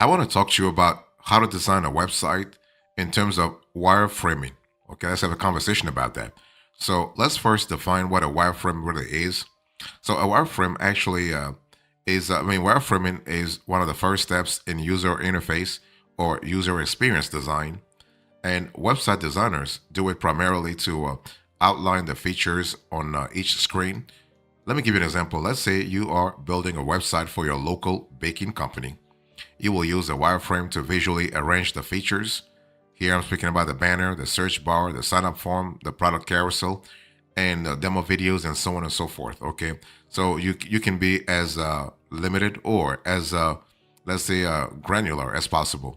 I want to talk to you about how to design a website in terms of wireframing. Okay, let's have a conversation about that. So let's first define what a wireframe really is. So a wireframe actually wireframing is one of the first steps in user interface or user experience design. And website designers do it primarily to outline the features on each screen. Let me give you an example. Let's say you are building a website for your local baking company. You will use a wireframe to visually arrange the features. Here I'm speaking about the banner, the search bar, the sign up form, the product carousel, and demo videos, and so on and so forth. Okay, so you can be as limited or as let's say granular as possible.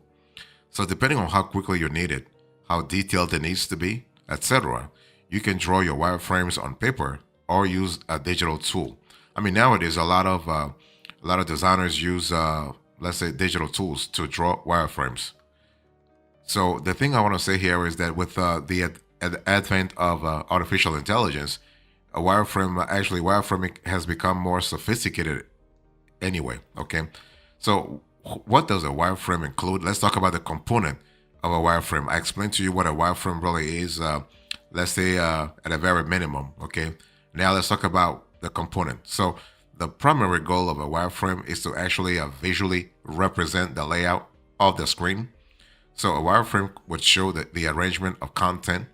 So depending on how quickly you need it, how detailed it needs to be, etc., you can draw your wireframes on paper or use a digital tool. I mean, nowadays a lot of designers use let's say digital tools to draw wireframes. So the thing I want to say here is that with the advent of artificial intelligence, a wireframing has become more sophisticated anyway. Okay, so what does a wireframe include? Let's talk about the component of a wireframe. I explained to you what a wireframe really is. Let's say at a very minimum. Okay, now let's talk about the component. So the primary goal of a wireframe is to actually visually represent the layout of the screen. So a wireframe would show the arrangement of content,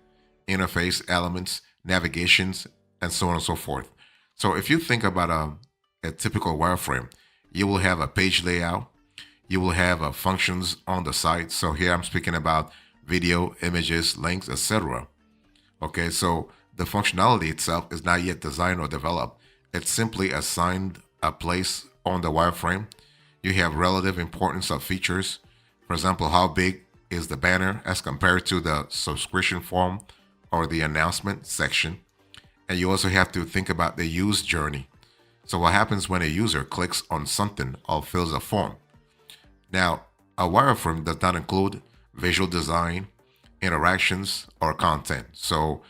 interface elements, navigations, and so on and so forth. So if you think about a typical wireframe, you will have a page layout, you will have functions on the site. So here I'm speaking about video, images, links, etc. Okay, so the functionality itself is not yet designed or developed. It's simply assigned a place on the wireframe. You have relative importance of features. For example, how big is the banner as compared to the subscription form or the announcement section. And you also have to think about the use journey. So what happens when a user clicks on something or fills a form? Now, a wireframe does not include visual design, interactions, or content. So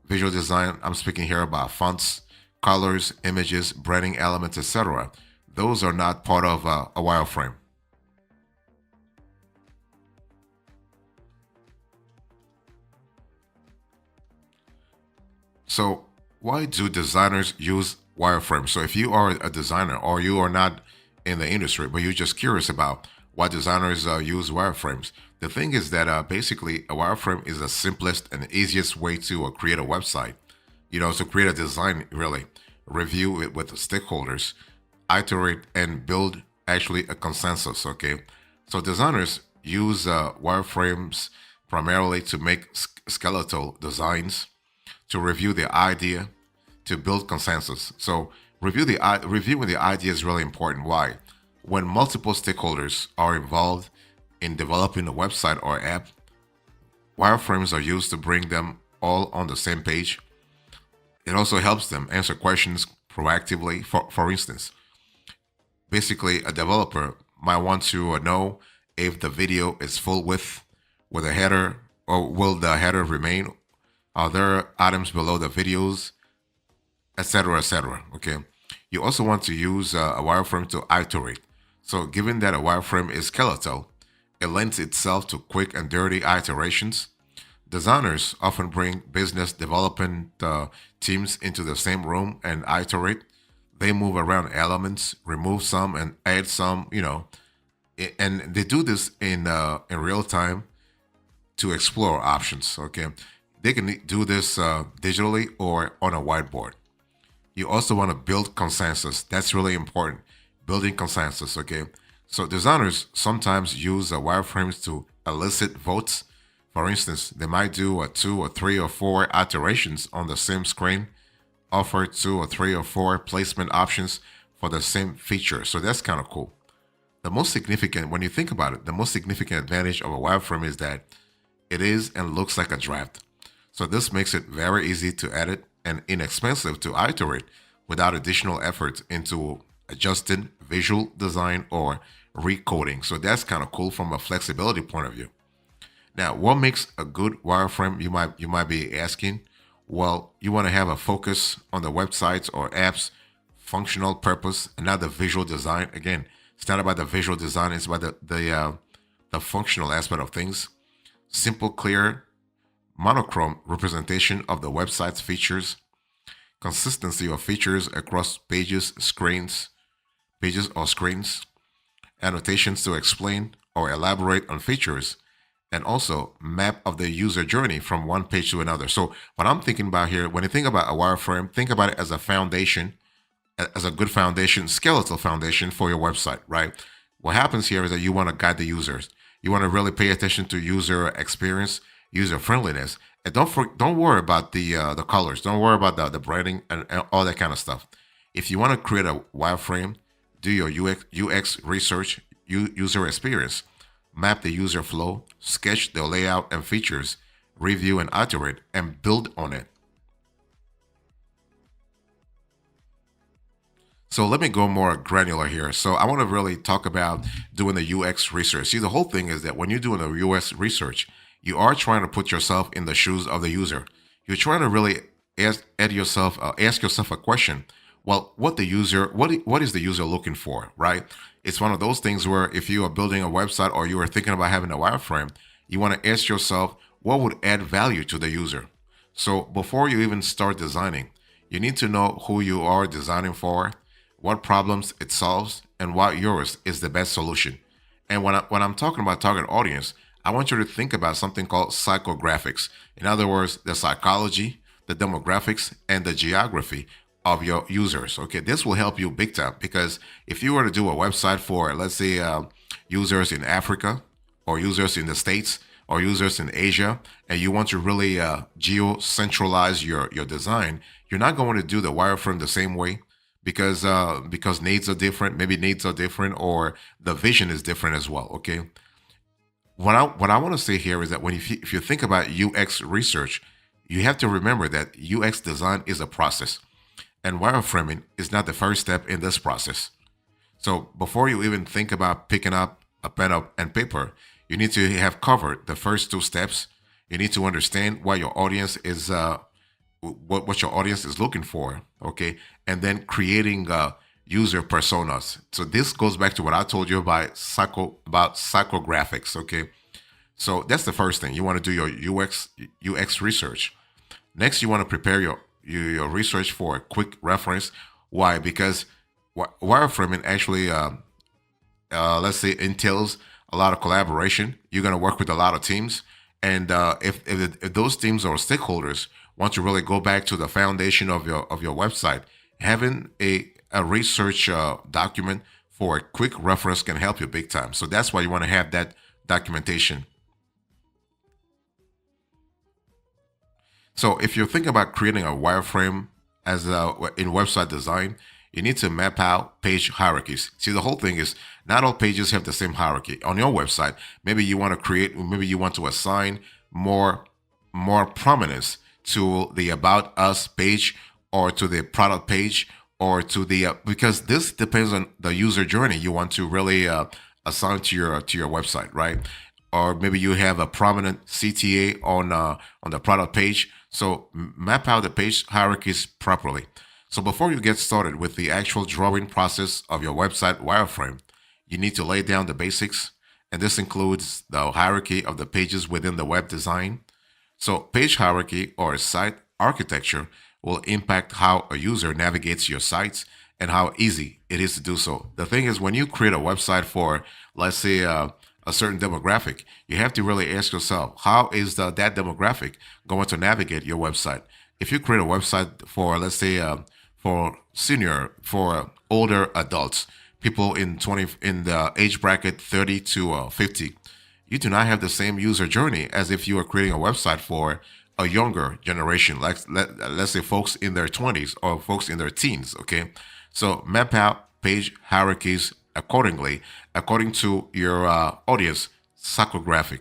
visual design, I'm speaking here about fonts, colors, images, branding elements, etc. Those are not part of a wireframe. So why do designers use wireframes? So if you are a designer or you are not in the industry, but you're just curious about why designers use wireframes, the thing is that basically a wireframe is the simplest and easiest way to create a website. To create a design, really, review it with the stakeholders, iterate and build actually a consensus. Okay, so designers use wireframes primarily to make skeletal designs, to review the idea, to build consensus. So reviewing the idea is really important. Why? When multiple stakeholders are involved in developing a website or app, wireframes are used to bring them all on the same page. It also helps them answer questions proactively. For instance, basically a developer might want to know if the video is full width with a header, or will the header remain? Are there items below the videos, etc., etc. Okay. You also want to use a wireframe to iterate. So, given that a wireframe is skeletal, it lends itself to quick and dirty iterations. Designers often bring business development teams into the same room and iterate. They move around elements, remove some, and add some. And they do this in real time to explore options. Okay, they can do this digitally or on a whiteboard. You also want to build consensus. That's really important. Building consensus. Okay, so designers sometimes use wireframes to elicit votes. For instance, they might do a two or three or four iterations on the same screen, offer two or three or four placement options for the same feature. So that's kind of cool. The most significant, when you think about it, the most significant advantage of a wireframe is that it is and looks like a draft. So this makes it very easy to edit and inexpensive to iterate without additional effort into adjusted visual design or recoding. So that's kind of cool from a flexibility point of view. Now, what makes a good wireframe? You might be asking. Well, you want to have a focus on the websites or apps functional purpose and not the visual design. Again, It's not about the visual design. It's about the functional aspect of things. Simple, clear, monochrome representation of the website's features. Consistency of features across pages or screens. Annotations to explain or elaborate on features, and also map of the user journey from one page to another. So what I'm thinking about here, when you think about a wireframe, think about it as a foundation, as a good foundation, skeletal foundation for your website, right? What happens here is that you want to guide the users. You want to really pay attention to user experience, user friendliness, and don't worry about the colors. Don't worry about the branding and all that kind of stuff. If you want to create a wireframe, do your UX research, user experience, map the user flow, sketch the layout and features, review and iterate, and build on it. So let me go more granular here. So I want to really talk about doing the UX research. See, the whole thing is that when you're doing the UX research, you are trying to put yourself in the shoes of the user. You're trying to really ask yourself a question. Well, what is the user looking for, right? It's one of those things where if you are building a website or you are thinking about having a wireframe, you want to ask yourself what would add value to the user. So before you even start designing, you need to know who you are designing for, what problems it solves, and why yours is the best solution. And when I'm talking about target audience, I want you to think about something called psychographics. In other words, the psychology, the demographics, and the geography of your users. Okay, this will help you big time because if you were to do a website for, let's say, users in Africa or users in the States or users in Asia, and you want to really geo-centralize your design, you're not going to do the wireframe the same way because needs are different. Maybe needs are different, or the vision is different as well. Okay. What I want to say here is that if you think about UX research, you have to remember that UX design is a process, and wireframing is not the first step in this process. So before you even think about picking up a pen up and paper, you need to have covered the first two steps. You need to understand what your audience is, what your audience is looking for, okay, and then creating user personas. So this goes back to what I told you about psychographics, okay. So that's the first thing. You want to do your UX research. Next, you want to prepare your research for a quick reference. Why? Because wireframing actually, let's say, entails a lot of collaboration. You're going to work with a lot of teams, and if those teams or stakeholders want to really go back to the foundation of your website, having a research document for a quick reference can help you big time. So that's why you want to have that documentation. So if you're thinking about creating a wireframe in website design, you need to map out page hierarchies. See, the whole thing is not all pages have the same hierarchy. On your website, maybe you want to assign more prominence to the About Us page or to the product page or to the because this depends on the user journey you want to really assign to your website, right? Or maybe you have a prominent CTA on the product page. So map out the page hierarchies properly. So before you get started with the actual drawing process of your website wireframe, you need to lay down the basics, and this includes the hierarchy of the pages within the web design. So page hierarchy or site architecture will impact how a user navigates your sites and how easy it is to do so. The thing is, when you create a website for, let's say, a certain demographic, you have to really ask yourself, how is that demographic going to navigate your website? If you create a website for, let's say, for older adults, people in the age bracket 30 to 50, you do not have the same user journey as if you are creating a website for a younger generation, like let's say folks in their 20s or folks in their teens. Okay, so map out page hierarchies accordingly, according to your audience psychographics.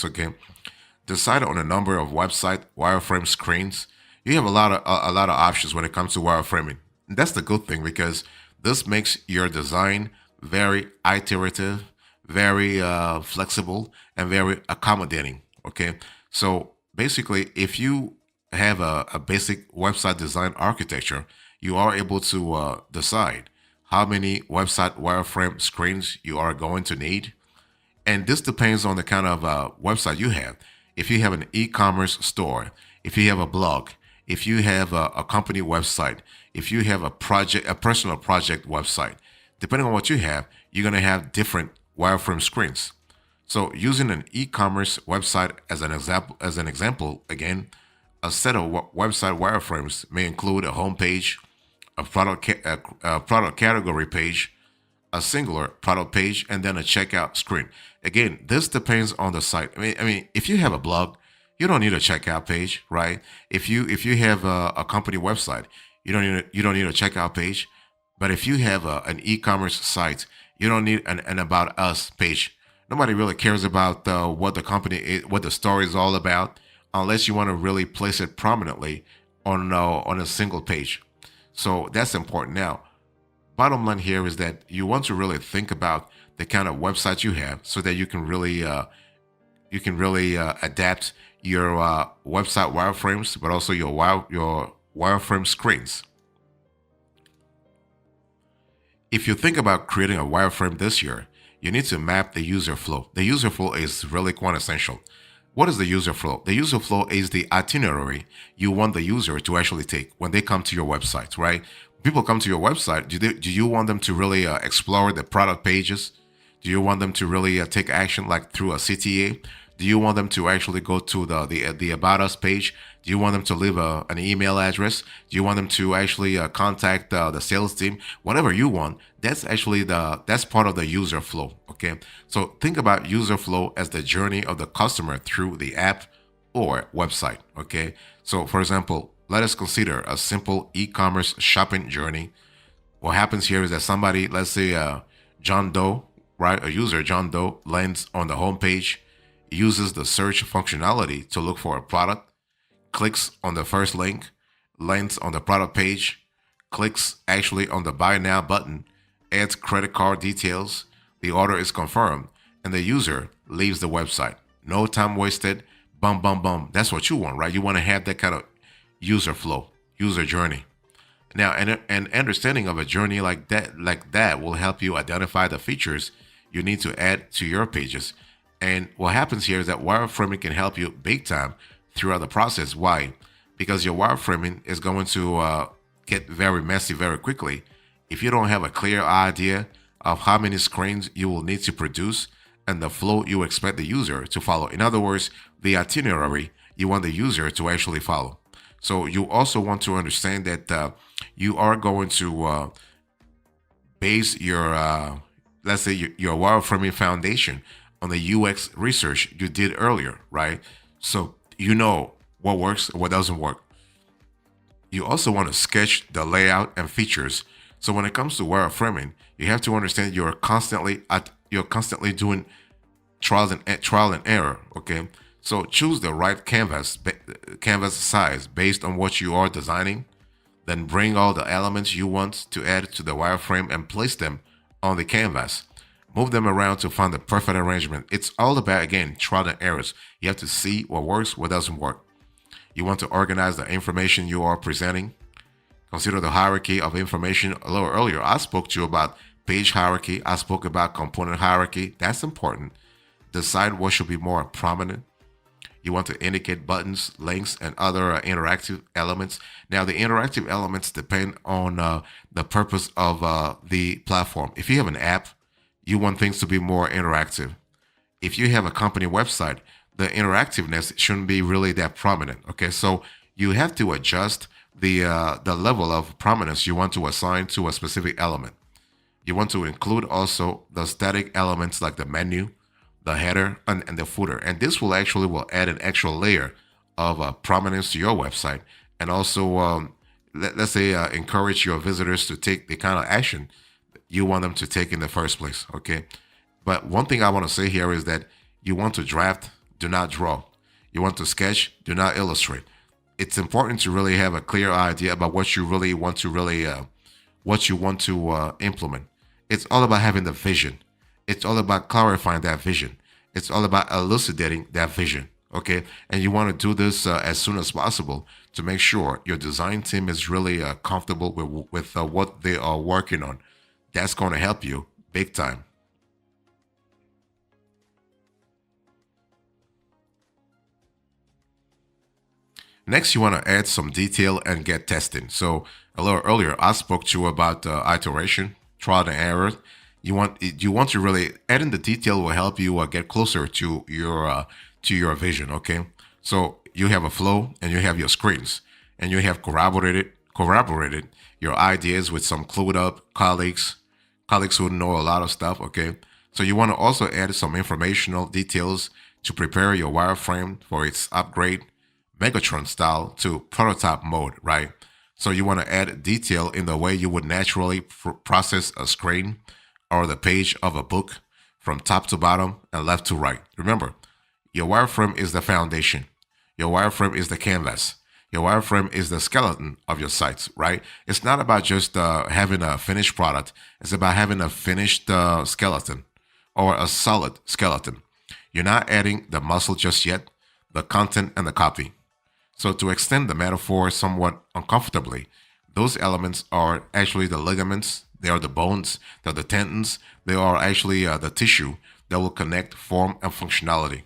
Okay, decide on a number of website wireframe screens. You have a lot of options when it comes to wireframing. And that's the good thing because this makes your design very iterative, very flexible, and very accommodating. Okay, so basically, if you have a basic website design architecture, you are able to decide how many website wireframe screens you are going to need. And this depends on the kind of website you have. If you have an e-commerce store, if you have a blog, if you have a company website, if you have a personal project website, depending on what you have, you're going to have different wireframe screens. So using an e-commerce website as an example, again, a set of website wireframes may include a home page, a product category page, a singular product page, and then a checkout screen. Again, this depends on the site. I mean, if you have a blog, you don't need a checkout page, right? If you have a company website, you don't need a checkout page. But if you have an e-commerce site, you don't need an about us page. Nobody really cares about what the company is, what the story is all about, unless you want to really place it prominently on a single page. So that's important. Now, bottom line here is that you want to really think about the kind of website you have, so that you can really adapt your website wireframes, but also your wireframe screens. If you think about creating a wireframe this year, you need to map the user flow. The user flow is really quite essential. What is the user flow? The user flow is the itinerary you want the user to actually take when they come to your website, right? People come to your website. Do you want them to really explore the product pages? Do you want them to really take action like through a CTA? Do you want them to actually go to the About Us page? Do you want them to leave an email address? Do you want them to actually contact the sales team? Whatever you want, that's part of the user flow. Okay, so think about user flow as the journey of the customer through the app or website. Okay, so for example, let us consider a simple e-commerce shopping journey. What happens here is that somebody, let's say John Doe, right, a user John Doe lands on the homepage, uses the search functionality to look for a product, clicks on the first link, lands on the product page, clicks actually on the buy now button, adds credit card details, the order is confirmed, and the user leaves the website. No time wasted, bum, bum, bum. That's what you want, right? You want to have that kind of user flow, user journey. Now, an understanding of a journey like that will help you identify the features you need to add to your pages. And what happens here is that wireframing can help you big time throughout the process. Why? Because your wireframing is going to get very messy very quickly if you don't have a clear idea of how many screens you will need to produce and the flow you expect the user to follow. In other words, the itinerary you want the user to actually follow. So you also want to understand that you are going to base your, let's say, your wireframing foundation on the UX research you did earlier, right? So you know what works, what doesn't work. You also want to sketch the layout and features. So when it comes to wireframing, you have to understand you're constantly doing trial and error. Okay, so choose the right canvas size based on what you are designing. Then bring all the elements you want to add to the wireframe and place them on the canvas. Move them around to find the perfect arrangement. It's all about, again, trial and errors. You have to see what works, what doesn't work. You want to organize the information you are presenting. Consider the hierarchy of information. A little earlier, I spoke to you about page hierarchy. I spoke about component hierarchy. That's important. Decide what should be more prominent. You want to indicate buttons, links, and other interactive elements. Now, the interactive elements depend on the purpose of the platform. If you have an app, you want things to be more interactive. If you have a company website, the interactiveness shouldn't be really that prominent. Okay, so you have to adjust the level of prominence you want to assign to a specific element. You want to include also the static elements like the menu, the header, and the footer. And this will add an extra layer of prominence to your website, and also let's say encourage your visitors to take the kind of action you want them to take in the first place. Okay, but one thing I want to say here is that you want to draft, do not draw. You want to sketch, do not illustrate. It's important to really have a clear idea about what you really want to implement. It's all about having the vision. It's all about clarifying that vision. It's all about elucidating that vision. Okay, and you want to do this as soon as possible to make sure your design team is really comfortable with what they are working on. That's going to help you big time. Next, you want to add some detail and get testing. So a little earlier, I spoke to you about iteration, trial and error. You want to really adding the detail will help you get closer to your vision. Okay, so you have a flow and you have your screens and you have corroborated your ideas with some clued up colleagues who know a lot of stuff. Okay, so you want to also add some informational details to prepare your wireframe for its upgrade Megatron style to prototype mode, right? So you want to add detail in the way you would naturally process a screen or the page of a book from top to bottom and left to right. Remember, your wireframe is the foundation. Your wireframe is the canvas. Your wireframe is the skeleton of your sites, right? It's not about just having a finished product. It's about having a finished skeleton or a solid skeleton. You're not adding the muscle just yet, the content and the copy. So, to extend the metaphor somewhat uncomfortably, those elements are actually the ligaments, they are the bones, they're the tendons, they are actually the tissue that will connect form and functionality.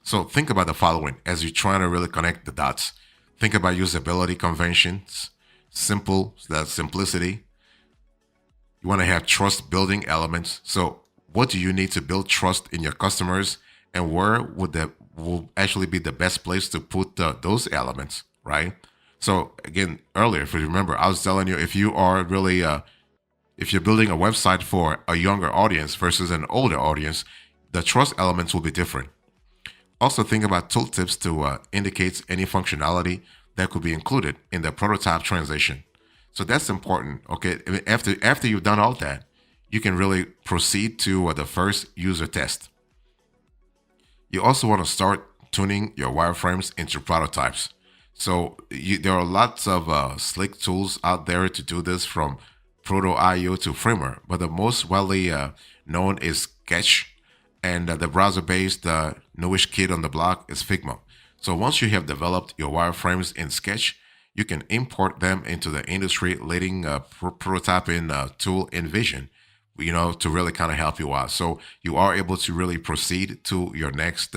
So, think about the following as you're trying to really connect the dots. Think about usability conventions, the simplicity. You want to have trust building elements. So, what do you need to build trust in your customers, and where would that will actually be the best place to put those elements, right? So again, earlier, if you remember, I was telling you if you are really if you're building a website for a younger audience versus an older audience, the trust elements will be different. Also, think about tooltips to indicate any functionality that could be included in the prototype transition. So that's important. Okay, I mean, after you've done all that, you can really proceed to the first user test. You also want to start tuning your wireframes into prototypes. So there are lots of slick tools out there to do this, from Proto.io to Framer, but the most widely known is Sketch, and the browser-based newish kid on the block is Figma. So once you have developed your wireframes in Sketch, you can import them into the industry-leading prototyping tool InVision, to really kind of help you out. So you are able to really proceed to your next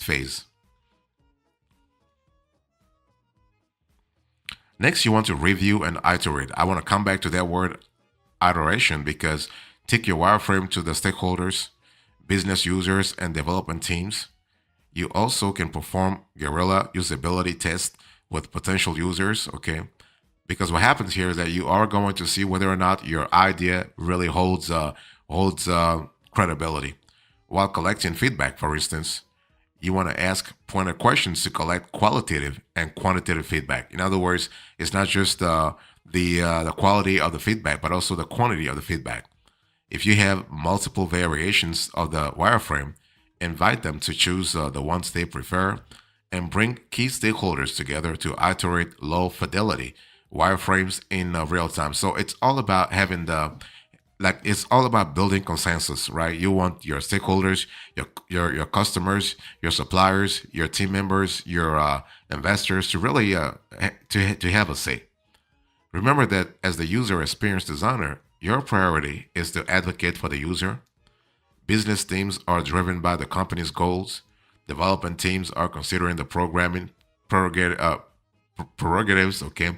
phase. Next, you want to review and iterate. I want to come back to that word iteration because take your wireframe to the stakeholders, business users, and development teams. You also can perform guerrilla usability tests with potential users, okay? Because what happens here is that you are going to see whether or not your idea really holds credibility. While collecting feedback, for instance, you want to ask pointed questions to collect qualitative and quantitative feedback. In other words, it's not just the quality of the feedback, but also the quantity of the feedback. If you have multiple variations of the wireframe, invite them to choose the ones they prefer and bring key stakeholders together to iterate low fidelity wireframes in real time. So it's all about having it's all about building consensus, right? You want your stakeholders, your customers, your suppliers, your team members, your investors to really to have a say. Remember that as the user experience designer, your priority is to advocate for the user. Business teams are driven by the company's goals. Development teams are considering the programming prerogatives. Okay,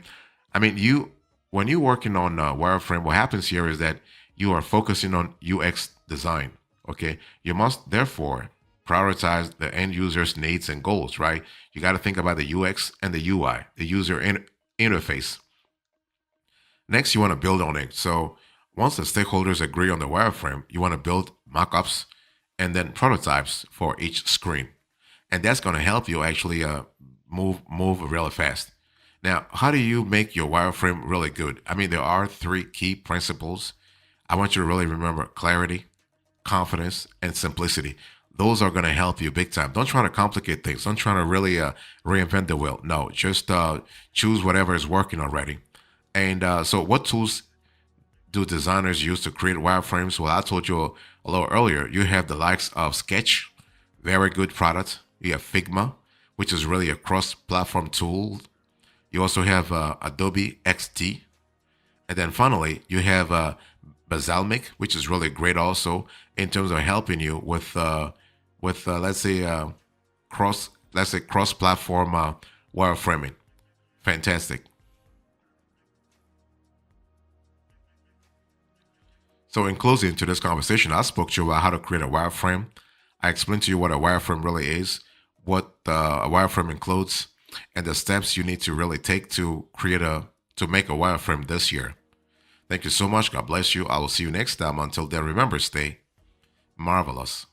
I mean, when you're working on wireframe, what happens here is that you are focusing on UX design. Okay, you must therefore prioritize the end user's needs and goals. Right, you got to think about the UX and the UI, the user interface. Next, you want to build on it. So once the stakeholders agree on the wireframe, you want to build mockups and then prototypes for each screen, and that's going to help you actually move really fast. Now, how do you make your wireframe really good? I mean, there are three key principles. I want you to really remember clarity, confidence, and simplicity. Those are going to help you big time. Don't try to complicate things. Don't try to really reinvent the wheel. No, just choose whatever is working already. And so, what tools do designers use to create wireframes? Well, I told you a little earlier. You have the likes of Sketch, very good product. You have Figma, which is really a cross-platform tool. You also have Adobe XD, and then finally you have Balsamic, which is really great also in terms of helping you with let's say cross platform wireframing. Fantastic. So in closing to this conversation, I spoke to you about how to create a wireframe. I explained to you what a wireframe really is, what a wireframe includes, and the steps you need to really take to make a wireframe this year. Thank you so much. God bless you. I will see you next time. Until then, remember, stay marvelous.